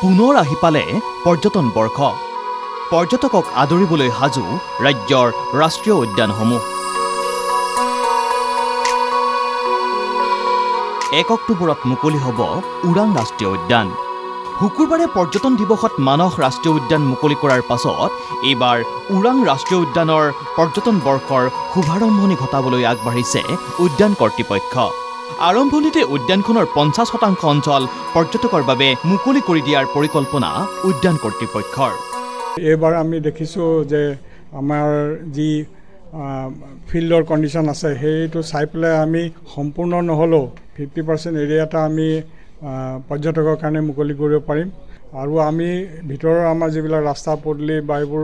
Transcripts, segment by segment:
পুনৰ আহি পালে পৰ্যটন বৰ্ষ পৰ্যটকক আদৰিবলৈ সাজু ৰাজ্যৰ ৰাষ্ট্ৰীয় উদ্যানসমূহ 1 অক্টোবৰত মুকলি হ'ব ওৰাং ৰাষ্ট্ৰীয় উদ্যান শুকুৰবাৰে পৰ্যটন দিৱসত মানস ৰাষ্ট্ৰীয় উদ্যান মুকলি কৰাৰ পাছত এইবাৰ ওৰাং ৰাষ্ট্ৰীয় উদ্যানৰ পৰ্যটন বৰ্ষৰ শুভাৰম্ভণি ঘটাবলৈ আগবাঢ়িছে উদ্যান কৰ্তৃপক্ষ আৰম্ভণিতে উদ্যানখনৰ 50% অঞ্চল পৰ্যটকৰ বাবে মুকলি কৰি দিয়াৰ পৰিকল্পনা উদ্যান কৰ্তৃপক্ষৰ এইবাৰ আমি দেখিছোঁ যে আমাৰ যি ফিল্ডৰ কণ্ডিশ্যন আছে সেইটো চাই পেলাই আমি সম্পূৰ্ণ নহ'লেও 50% এৰিয়াটা আমি পৰ্যটকৰ কাৰণে মুকলি কৰিব পাৰিম আৰু আমি ভিতৰৰ আমাৰ যিবিলাক ৰাস্তা পদূলি বা এইবোৰ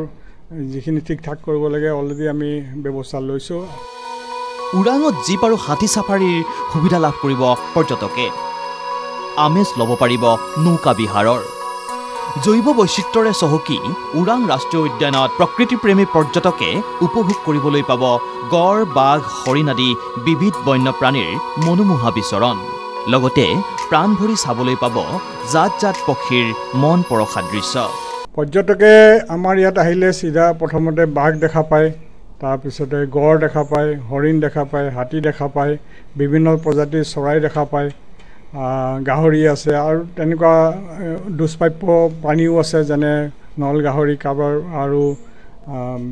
যিখিনি ঠিক ঠাক কৰিব লাগে অলৰেডি আমি ব্যৱস্থা লৈছোঁ ওৰাঙত জীপ আৰু হাতী চাফাৰীৰ সুবিধা লাভ কৰিব পৰ্যটকে আমেজ ল'ব পাৰিব নৌকা বিহাৰৰ জৈৱ বৈচিত্ৰ্যৰে চহকী ওৰাং ৰাষ্ট্ৰীয় উদ্যানত প্ৰকৃতিপ্ৰেমী পৰ্যটকে উপভোগ কৰিবলৈ পাব গড় বাঘ হৰিণ আদি বিবিধ বন্যপ্ৰাণীৰ মনোমোহা বিচৰণ লগতে প্ৰাণ ভৰি চাবলৈ পাব জাত জাত পক্ষীৰ মন পৰশা দৃশ্য পৰ্যটকে আমাৰ ইয়াত আহিলে চিধা প্ৰথমতে বাঘ দেখা পায় তাৰপিছতে গড় দেখা পায় হৰিণ দেখা পায় হাতী দেখা পায় বিভিন্ন প্ৰজাতিৰ চৰাই দেখা পায় গাহৰি আছে আৰু তেনেকুৱা দুষ্প্ৰাপ্য প্ৰাণীও আছে যেনে নল গাহৰি কাবাৰ আৰু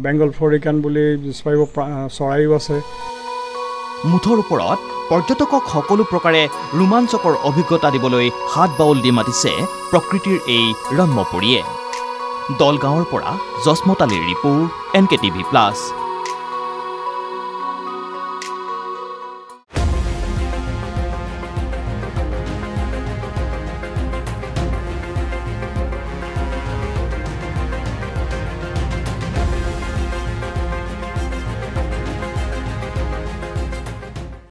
বেংগল ফৰিকান বুলি দুষ্প্ৰাপ্য চৰাইও আছে মুঠৰ ওপৰত পৰ্যটকক সকলো প্ৰকাৰে ৰোমাঞ্চকৰ অভিজ্ঞতা দিবলৈ হাত বাউল দি মাতিছে প্ৰকৃতিৰ এই ৰম্যপুৰীয়ে দলগাঁৱৰ পৰা জসমতালীৰ ৰিপোৰ্ট NKTV+